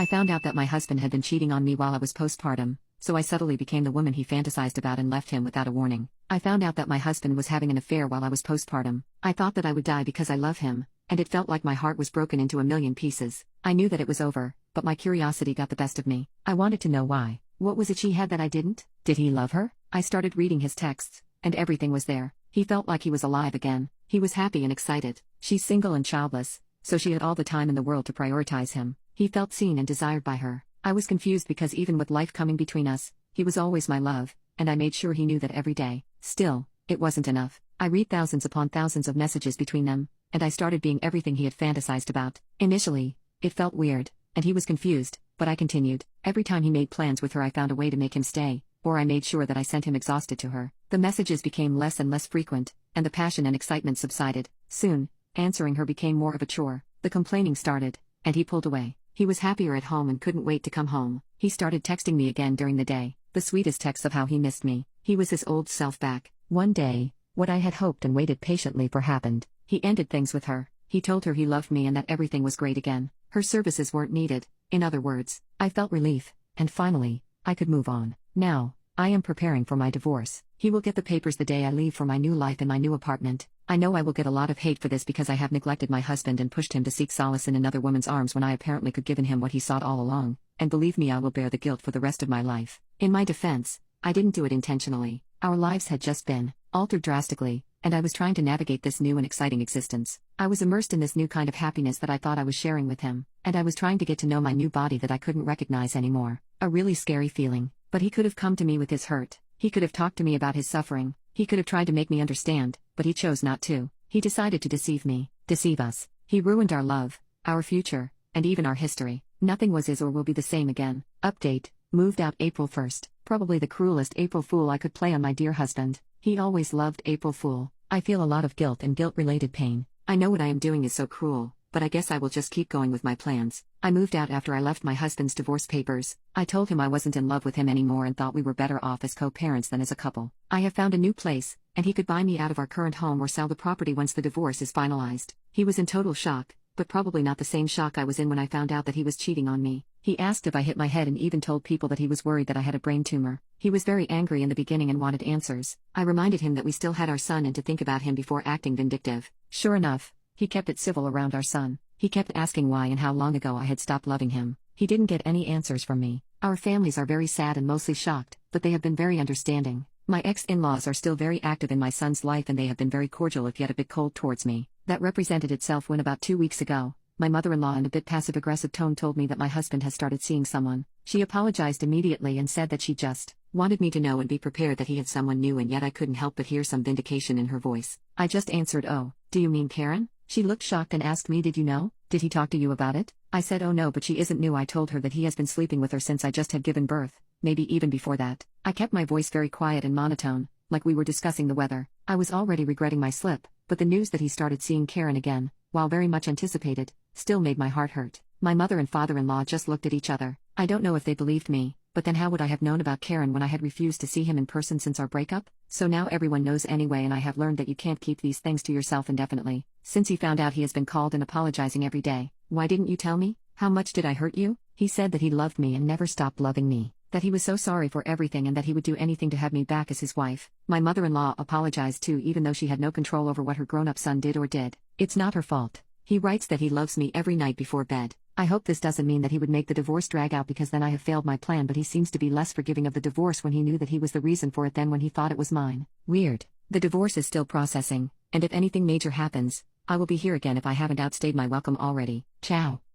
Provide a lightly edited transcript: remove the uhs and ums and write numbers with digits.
I found out that my husband had been cheating on me while I was postpartum, so I subtly became the woman he fantasized about and left him without a warning. I found out that my husband was having an affair while I was postpartum. I thought that I would die because I love him, and it felt like my heart was broken into a million pieces. I knew that it was over, but my curiosity got the best of me. I wanted to know why. What was it she had that I didn't? Did he love her? I started reading his texts, and everything was there. He felt like he was alive again. He was happy and excited. She's single and childless, so she had all the time in the world to prioritize him. He felt seen and desired by her. I was confused because even with life coming between us, he was always my love, and I made sure he knew that every day. Still, it wasn't enough. I read thousands upon thousands of messages between them, and I started being everything he had fantasized about. Initially, it felt weird, and he was confused, but I continued. Every time he made plans with her, I found a way to make him stay, or I made sure that I sent him exhausted to her. The messages became less and less frequent, and the passion and excitement subsided. Soon, answering her became more of a chore. The complaining started, and he pulled away. He was happier at home and couldn't wait to come home. He started texting me again during the day, the sweetest texts of how he missed me. He was his old self back. One day, what I had hoped and waited patiently for happened. He ended things with her. He told her he loved me and that everything was great again. Her services weren't needed. In other words, I felt relief, and finally, I could move on. Now, I am preparing for my divorce. He will get the papers the day I leave for my new life in my new apartment. I know I will get a lot of hate for this because I have neglected my husband and pushed him to seek solace in another woman's arms when I apparently could given him what he sought all along, and believe me, I will bear the guilt for the rest of my life. In my defense, I didn't do it intentionally. Our lives had just been altered drastically, and I was trying to navigate this new and exciting existence. I was immersed in this new kind of happiness that I thought I was sharing with him, and I was trying to get to know my new body that I couldn't recognize anymore. A really scary feeling, but he could have come to me with his hurt. He could have talked to me about his suffering. He could have tried to make me understand, but he chose not to. He decided to deceive me, deceive us. He ruined our love, our future, and even our history. Nothing was is or will be the same again. Update: moved out April 1st. Probably the cruelest April Fool I could play on my dear husband. He always loved April Fool. I feel a lot of guilt and guilt-related pain. I know what I am doing is so cruel, but I guess I will just keep going with my plans. I moved out after I left my husband's divorce papers. I told him I wasn't in love with him anymore and thought we were better off as co-parents than as a couple. I have found a new place, and he could buy me out of our current home or sell the property once the divorce is finalized. He was in total shock, but probably not the same shock I was in when I found out that he was cheating on me. He asked if I hit my head and even told people that he was worried that I had a brain tumor. He was very angry in the beginning and wanted answers. I reminded him that we still had our son and to think about him before acting vindictive. Sure enough, he kept it civil around our son. He kept asking why and how long ago I had stopped loving him. He didn't get any answers from me. Our families are very sad and mostly shocked, but they have been very understanding. My ex-in-laws are still very active in my son's life and they have been very cordial if yet a bit cold towards me. That represented itself when about 2 weeks ago, my mother-in-law in a bit passive-aggressive tone told me that my husband has started seeing someone. She apologized immediately and said that she just wanted me to know and be prepared that he had someone new, and yet I couldn't help but hear some vindication in her voice. I just answered, "Oh, do you mean Karen?" She looked shocked and asked me, "Did you know? Did he talk to you about it?" I said, "Oh no, but she isn't new." I told her that he has been sleeping with her since I just had given birth, maybe even before that. I kept my voice very quiet and monotone, like we were discussing the weather. I was already regretting my slip, but the news that he started seeing Karen again, while very much anticipated, still made my heart hurt. My mother and father-in-law just looked at each other. I don't know if they believed me, but then how would I have known about Karen when I had refused to see him in person since our breakup? So now everyone knows anyway, and I have learned that you can't keep these things to yourself indefinitely. Since he found out he has been called and apologizing every day. "Why didn't you tell me? How much did I hurt you?" He said that he loved me and never stopped loving me, that he was so sorry for everything and that he would do anything to have me back as his wife. My mother-in-law apologized too, even though she had no control over what her grown-up son did or did. It's not her fault. He writes that he loves me every night before bed. I hope this doesn't mean that he would make the divorce drag out, because then I have failed my plan, but he seems to be less forgiving of the divorce when he knew that he was the reason for it than when he thought it was mine. Weird. The divorce is still processing, and if anything major happens, I will be here again if I haven't outstayed my welcome already. Ciao.